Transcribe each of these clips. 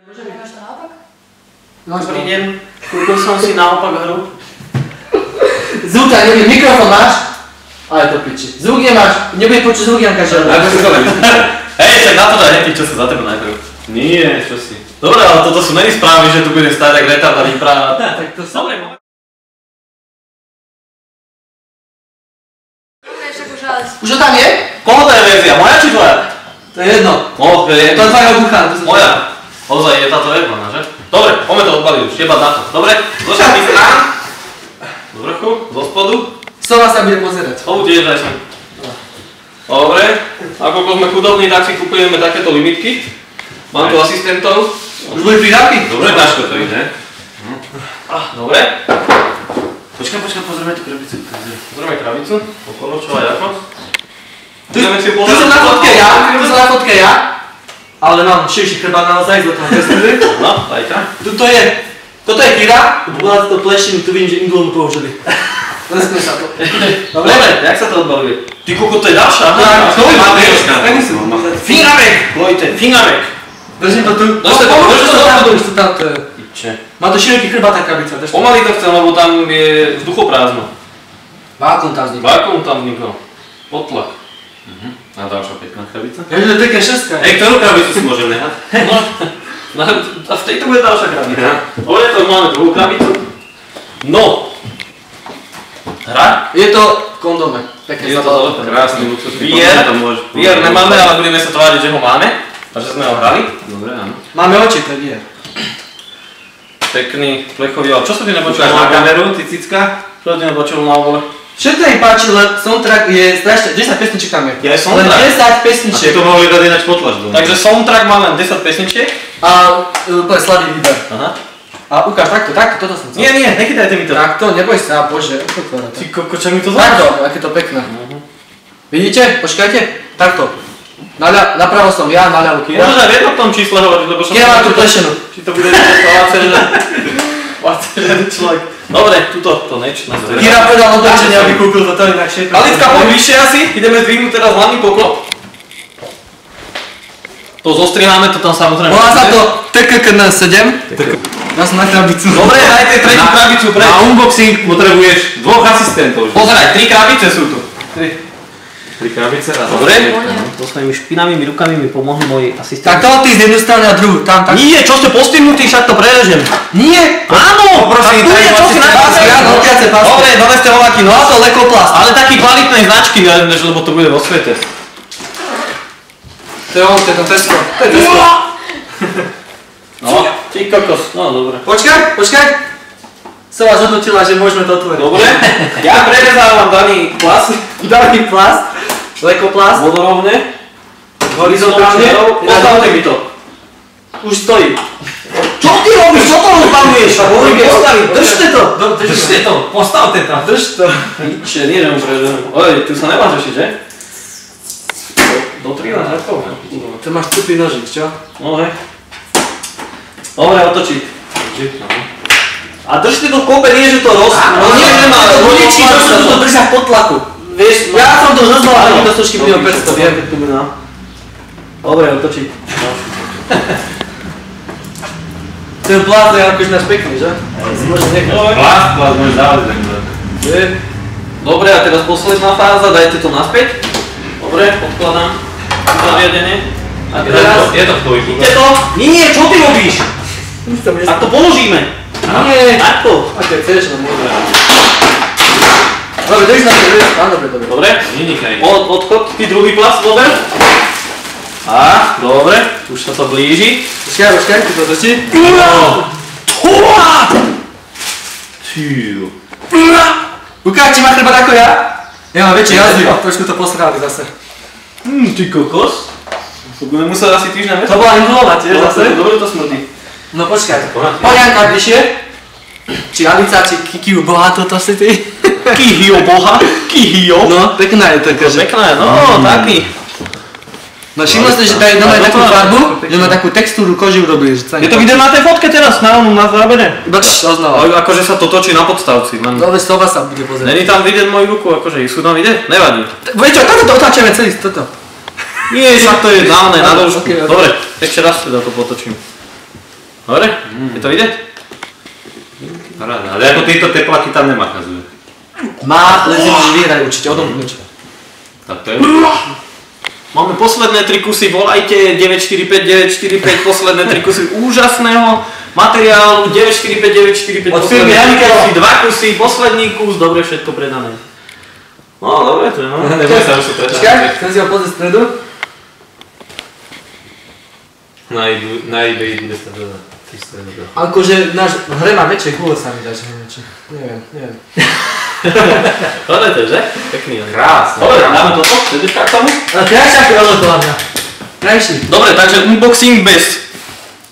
Máš to naopak? Dobrý deň, kúpil som si naopak hru. Zvuk tak neviem, mikrofón máš? Ale to piči. Zvuk nemáš, nebude počuť zvuk Janka Želva. Hej, tak na to daj nejaký, čo sa za teba najprv. Nie, čo si. Dobre, ale toto sú není správy, že tu bude stáť tak retard a vyprávať. Tak to som. Dobre, Už to tam je? koho to je verzia? Moja či tvoja? To je jedno. To je To je tvojho bucha. moja. Ozaj, je táto jedna, že? Dobre, poďme to odbaliť už, jebať na to. Dobre, zo všetkých strán. Z vrchu, zo spodu. Sova sa bude pozerať. Obu tiež daj sem. Dobre, ako sme chudobní, tak si kupujeme takéto limitky. Mám tu asistentov. Už boli prihávky? Dobre, ťažko to ide. Dobre. Počkaj, pozrieme tú krabicu. Pozrieme krabicu. Okolo čo aj ako. Tu som na fotke ja. Ale mám širší chrbát naozaj, do toho presnili. No, dajka. Toto je Kira, bola to plešinu, tu vidím, že Indulom použili. Leskne sa to. Dobre, jak sa to odbaluje? Ty koko, to je ďalšia. To je máme. Fingerek! Vojte, fingerek. Držím to tu. Už to tam, to je. Piče. Má to široký chrbát tá krabica. Pomaly to chcem, lebo tam je vzduchoprázdno. Vákuum tam vznikol. Vákuum tam vznikol. Potlak. A ďalšia pekná krabica. Ja, že to je taká šestka. Ktorú krabicu si môžem nehať? No, a v tejto bude ďalšia krabica. Dobre, to máme druhú krabicu. No. Hra? Je to kondome. Je to krásny luxusný VR. VR nemáme, ale budeme sa tváriť, že ho máme. A že sme ho hrali. Dobre, áno. Máme oči, to je. Pekný plechový, ale čo sa ti nepočul Ukáž na na obole? kameru, ty cicka. Čo sa ti nepočul na obole? Všetko mi páči, len soundtrack je strašne, 10 pesničiek tam je. Je aj soundtrack? Len 10 A ty pesničiek. to mohli dať ináč potlač doma. Takže soundtrack má len 10 pesničiek. A úplne slabý výber. Aha. A ukáž takto, toto som chcel. Nie, nechytajte mi to. Takto, neboj sa, bože, otvára to. Ty koko, čo mi to Takto, aké to pekné. Vidíte? Počkajte, takto. Napravo som ja, naľavo Kira. Môžeš aj v jednom tom čísle hovoriť, lebo som... Kira má tú plešenu. Či to bude lácené. Lácený človek. Dobre, tuto, to neč. Kira povedal otočenie, aby kúpil toto inakšie. Alicka, poď vyššie asi, ideme zdvihnúť teraz hlavný poklop. To zostriháme, to tam samozrejme. Volá sa to TKKN7. Ja som na krabicu. Dobre, dajte tretiu krabicu preč. Na unboxing potrebuješ dvoch asistentov. Pozeraj, 3 krabice sú tu. 3 krabice raz. Dobre. So svojimi špinavými rukami mi pomohli moji asistenti. Tak to ty z jednu stranu a druhú, tam tak. Nie, čo ste postihnutí, však to prerežem. Nie! Áno! Poprosím, tak tu je, čo si Pásky, áno, opiace pásky. Dobre, doveste voľaký, no. No to lekoplast. Ale taký kvalitnej značky, lebo to bude vo svete. To je on, to je to Tesco. To je Tesco. No, ty kokos, no dobre. Počkaj. Sova zhodnotila, že môžeme to otvoriť. Dobre, ja prerezávam daný plast. Daný plast. Lekoplast. Vodorovne. Horizontálne. Postavte mi to. Už stojí. Čo ty robíš? Čo to rozbaluješ? Postaviť, držte to. Držte to, postavte to. Drž to. Piče, nie že mu prerežem. Oj, tu sa nemáš ešiť, že? Do 13 rokov. To máš tupý nožík, čo? No hej. Dobre, otočiť. A držte to v kope, nie že to Nie, nemá, to budičky, to to sú to držia pod tlaku. Vieš, Ja som to rozbal, ale no, to trošky budem 500, viem. Dobre, otočiť. Ten plát je akože náš pekný, že? Môžem nechať. Plast môžeš dávať takhle. Dobre, a teraz posledná fáza, dajte to naspäť. Dobre, odkladám zariadenie. A teraz... Je to v tvojich Vidíte to? Nie, čo ty robíš? Tak to položíme. Nie. Takto. Aké chceš, no môžem. Dobre, drží na to, dobre. Dobre. Nenikaj. Odchod, ty druhý plast, dobre. A, dobre, už sa to blíži. Počkaj, ty to drží. Hurá! Tjú. Ukáž, či má chrbát ako ja? Ja mám väčšie jazvy, trošku to posrali zase. Ty kokos. To budeme musieť asi týždeň To bola Indulova tiež zase. Dobre to smrdí. No počkaj, poď Janka bližšie. Či Alica, či Kikiu boha, toto si ty. Kihio boha, Kihio. No, pekná je taká, že... Pekná je, no, taký. No všimol ste, že tady doma je takú farbu, že má takú textúru koži urobili, že sa... Je to vidieť na tej fotke teraz, na zábere? Iba oznala. Akože sa to točí na podstavci. Dobre, Sova sa bude pozrieť. Není tam vidieť moju ruku, akože sú tam vidieť? Nevadí. Vieš čo, toto to otáčame celý, toto. Nie, však to je dávne, na dĺžku. Okay. Dobre, ešte raz teda to potočím. Dobre? Je to vidieť? Paráda, ale ako tieto tepláky tam nemakazujú. Má, len si môžeš vyhrať určite, odomknúť. Tak to je... Máme posledné 3 kusy, volajte 945, posledné 3 kusy úžasného materiálu, 945, Od firmy Heineken. 2 kusy, posledný kus, dobre, všetko predané. No, dobre, to je no. Neboj sa, už sú predané. Počkaj, chcem si ho pozrieť stredu. Na eBay bude sa dodať. Akože náš v hre má väčšie kule sa mi dá, že neviem. Neviem. Dobre, to je, že? Pekný. Krásne. Dobre, dáme toto, sedíš k tomu? Ale krajšie ako veľa to hlavňa. Krajší. Dobre, takže unboxing bez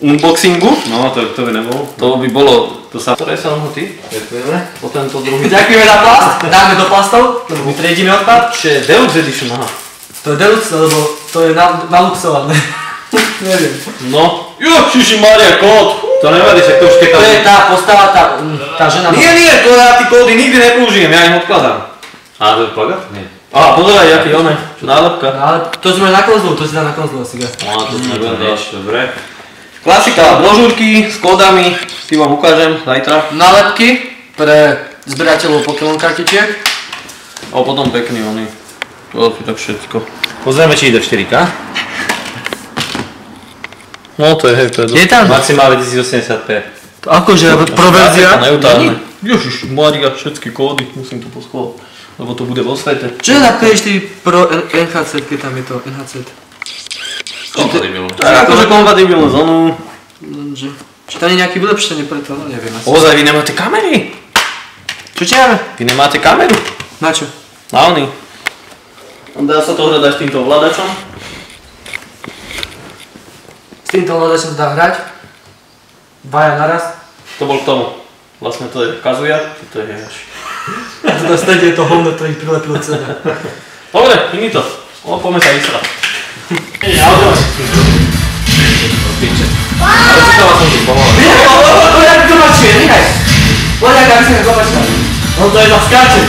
unboxingu. No, to by nebolo. To by bolo, to sa... Ktoré sa ty? Ďakujeme. Po tento druhý. Ďakujeme za plast, dáme do plastov, lebo vytriedíme odpad. Čo je Deluxe Edition, aha. To je deluxe, lebo to je naluxované. Neviem. No. Ježiši Maria, kód. To nevadí, že to už keď To tam... je tá postava, tá žena má... Nie, to ja tí kódy nikdy nepoužijem, ja im odkladám. A to je plagát? Nie. Á, pozeraj, jaký oné. Nálepka. No, ale to sme na konzolu, to si dá na konzolu asi gast. Á, to sme Dobre, vedeli. dobre. Klasika, brožúrky s kódami, si vám ukážem zajtra. Nálepky pre zberateľov Pokémon kartičiek. A potom pekný oný. To je tak všetko. Pozrieme, či ide v 4K. No to je, hej, to je Je tam? Maximálne 1080p. Akože proverzia? Neutálne. Ježiš, Maria, všetky kódy, musím to poschovať. Lebo to bude vo svete. Čo je na PS4 Pro NHZ, keď tam je to NHZ? To je akože kompatibilné s onú. Lenže... Či tam je nejaký vylepšenie pre to? No neviem asi. Ozaj, vy nemáte kamery? Čo čiame? Vy nemáte kameru? Na čo? Na oný. Dá sa to hrať aj s týmto ovládačom? S týmto hľadačom dá hrať. Dvaja naraz. To bol k tomu. Vlastne to je kazuja, to je až. A to dostane to hovno, to ich prilepilo celé. Dobre, iný to. O, poďme sa vysrať. Ale si to vás môžu pomáhať. Poďak to mačuje, nechaj. Poďak, aby si nekopačka. No to je za skáče.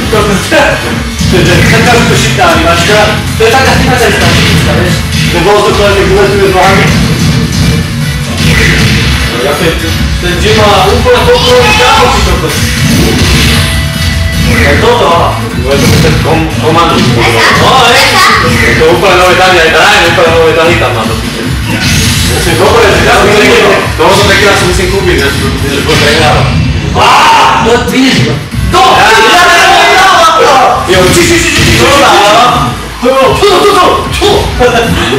Taká to šitá animačka. To je taká stíhačajská šitá, vieš. To bolo to, ktoré mi vyletuje z nohami. Ten Jim má úplne pokrový štávo, či toto. Aj toto, aha. Bude to ten komando. No, hej. Je to úplne nové tahy, aj Brian úplne nové tahy tam má do piče. Dobre, ja som taký, toho som taký raz musím kúpiť, že bude prehrávať. No, vidíš to. To! Jo, či,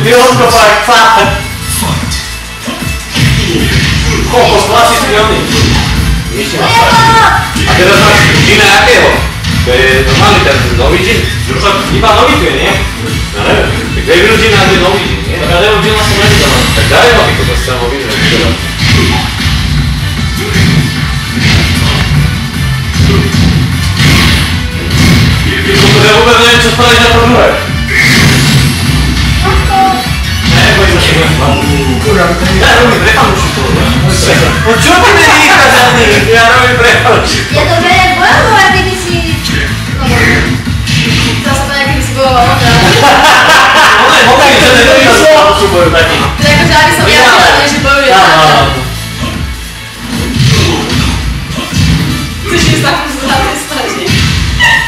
Vyhodkopák, fakt. Kokos, klasický oný. A teraz máš džina jakého? To je normálny ten nový džin? Iba nový tu je, nie? Ja neviem. Tak Devil džin a to je nový džin, nie? Tak ja Devil Džina som nevidel. Tak daj ho, to sa ho videl. Ja vôbec neviem, čo spraviť na to druhé. Neboj sa šeho. Kurva, to je... Ja robím prepalušku. No čo ty nerýchka za mým? Ja robím prepalušku. Je to veľa bojovou, a keby si... No, to sa to nejaký si bojoval, no. Ale hokej, že neboj sa prepalušku boju taký. To je akože, aby som ja povedala, že bojuje. Chceš mi sa takú zlátne snažiť.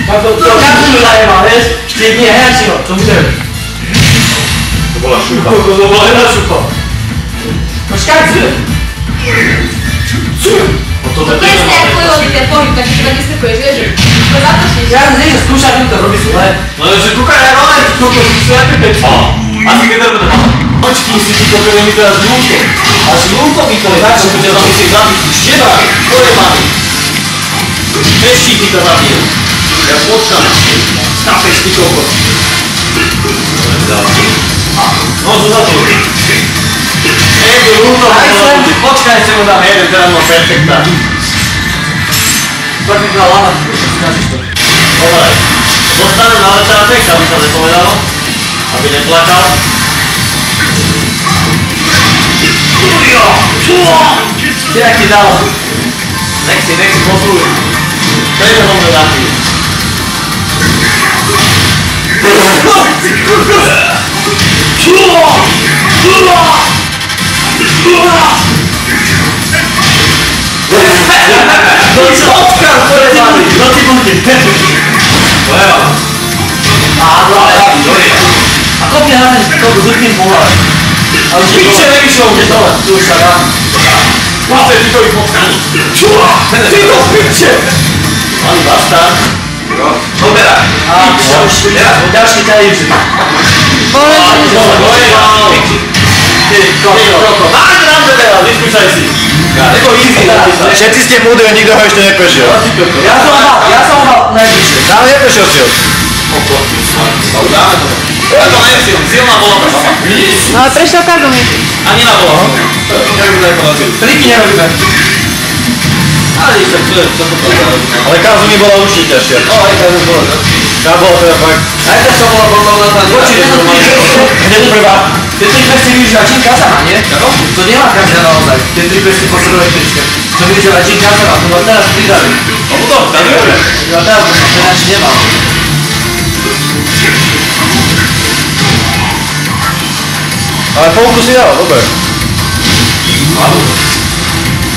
To každú zajema, vieš? 4 dní hrači ho, čo bude? To bola šupa. To bola jedna šupa. Počkaj, To To je strekujový ten pohyb, takže to tak nestrekuješ, vieš? To zatočíš. ja nie, že skúšať im to robí zle. No že kúkaj, ja máme koľko slepé. Asi keď to bude... Počký si ti to bude mi teraz žlúto. A žlúto mi to je tak, že ťa tam musím zabiť. Šteba, ktoré máme? Ešte ti to zabijem. Ja počkám. Skapeš ty kokos. No, čo za to? Žlúto, počkaj, si mu dám jeden, teraz mám perfektá. Tak mi dala lama, skážeš to. Dobre, dostanem na letátek, aby sa nepovedalo, aby neplakal. Ty jak ti dala? Nech si posluj. Prečo som to dám? No co Oskar, porezany! No ty buty! A kopie na ten to zwykłym polem. Ale Picie najwyższą mnie dole! już zaraz. Łapę tylko i potkani! Ty to picie! Pan bastard! Dobra! A, teraz nie daje żyć. Ty, koko! A, naprawdę teraz! Nie skuczaj si! Tylko easy! Všetci ste múdri, nikto ho ešte neprešiel. Ja som mal najbližšie. Tam neprešiel si ho. Dáme to! Ale to nie je silná bola to papa. No ale prešiel Kagumi. Ani na bola. Triky nerobíme. Ale ešte, čo to povedal? Ale Kazumi bola určite ťažšia. No, aj tak bolo. Tá bola teda fakt. Aj tak som bola na tá Kde to prvá? Tie tri prsty vidíš na Jin Kazama, nie? Ako? To nemá každá naozaj. Tie tri prsty po srdovej tričke. To vidíš na Jin Kazama, to ma teraz pridali. No to, tak dobre. Ja teraz to ináč nemám. Ale polku si dal, dobre.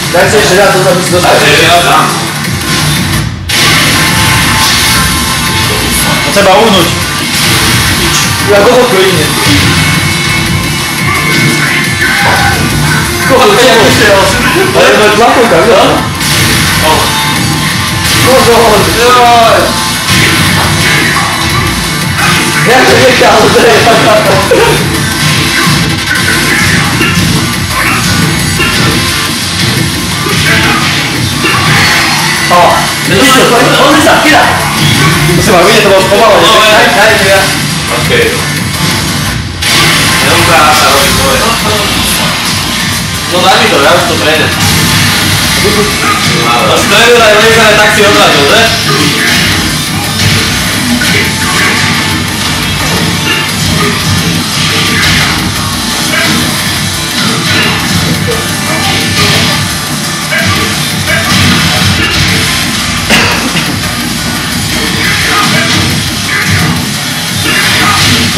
Daj si ešte raz, aby si dostal. Treba uhnúť. Ja koho iné. Koho to je? Ale to je tlakovka, vieš? Koho? Ja to nechal, to je. On sa chytá. To si ma vidieť, to bolo spomalé. Daj mi ja. Okej. Jenom práca, robí svoje. No daj mi to, ja už to prejdem. No strelil aj laser, tak si odradil, ne?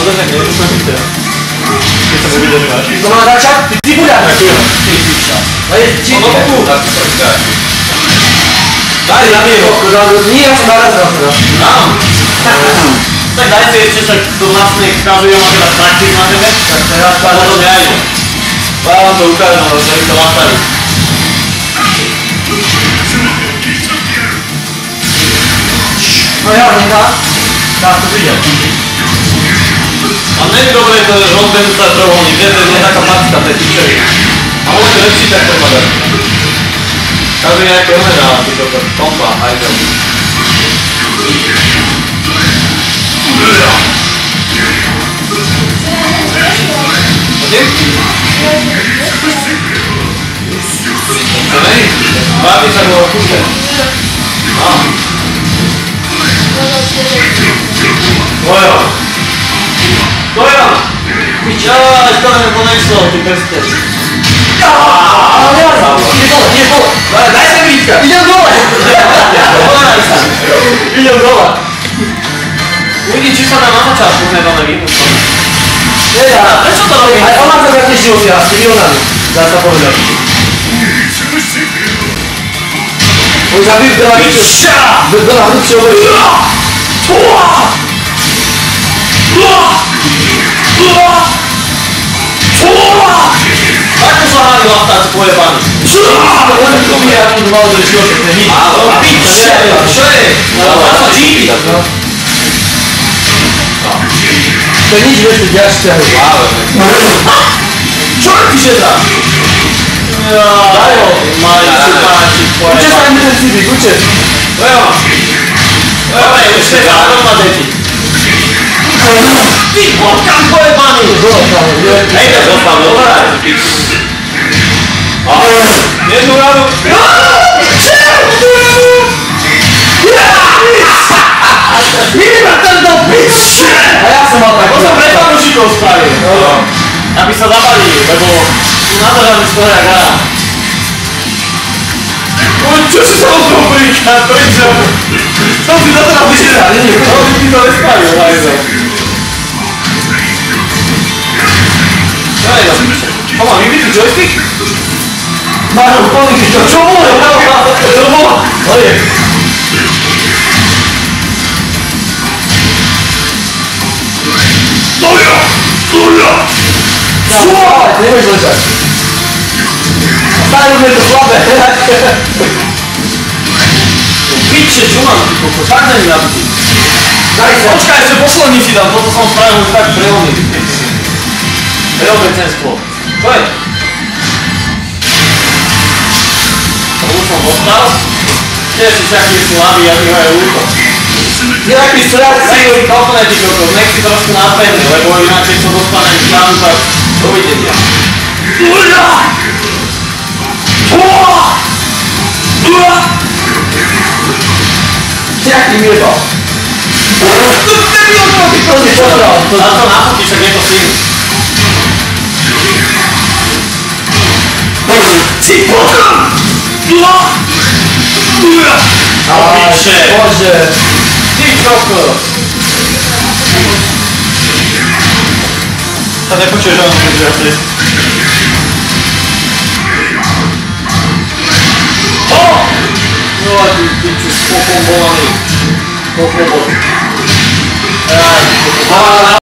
To tak nie, to sa chytá. Keď sa nevidel, že máš. To má začať? Ty cibuľa! Ty piča. A je cibuľa. Daj, ja mi ho. Nie, ja som narazil na to. Áno. Tak daj si ešte, však to vlastne ukazujem a teraz praktik na tebe. Tak teraz No to ja idem. Ja vám to ukážem, ale sa mi to nastaví. No ja, nechá. Tak to videl. A není dobré to, že rozbehnú sa trojuholník, že to je taká packa, to je pičevi. A môžete lepší tak to padať. Každý nejaké one dáva, ty toto, kompa, hajzel. Chodím? To není? Baví sa bolo kúže. Mojo. Dojan! Jaj, to mi to nešlo, ty prstec. Ale nevadí, ide dole. Daj sa víťka! Idem dole. Dovolaj sa! Idem dole. Uvidí, či sa nám na začiatku nedáme vyhnúť. Prečo to robí? Aj ona to také životy, a s milionami. Dá sa povedať. On zabív veľa ničo. Veľa ničo. Ako sa háli laptáci pojebáni? On to mi ako to malo do života, to je nič. Áno, piče! Čo je? Na to čípi. To je nič, vieš, to ďažšia. Čo ti šedá? Daj ho! Mali si páči, Uče sa mi ten cibik, uče. Evo! Dobre, už je zároveň na deti. Ty potkám pojebány! Nejde zostav, dobrá. Jednu radu. Iba tento pič! A ja som mal tak. To som pre fanúšikov spravil. Aby sa zabavili, lebo na to dáme skôr jak hra. Čo si sa od toho príka? Prečo? Som si za to napísal. To by ti to nespravil, hajzo. Čo je to? Mama, vybitý joystick? Mario, powiedz to, co mówię, to było. Ojej. Co? Nie możesz leżeć. Stary mnie to słabe. Bić się, czumam, tylko koszarne mi nawet. Daj se. Poczekaj, jeszcze poszło mi ci dam, bo to są sprawy tak brejony. Robecenstwo. Chodź. To muszą dostał. Cieszę się, jak jest słaby, jak nie mają łuko. Nie jakieś reakcje. Nek si kopne ti kokos, nek si trošku napevne, lebo ináč to dostane tam, tak dovidenia. Jak nie miewa. To nie poszło. Na to nafotíš, ak je to syn. Opiče! Boże. Ty kokos! To nepočuješ, že on bude asi. O! No a ty piču s popombovaný. Popobot. Aj,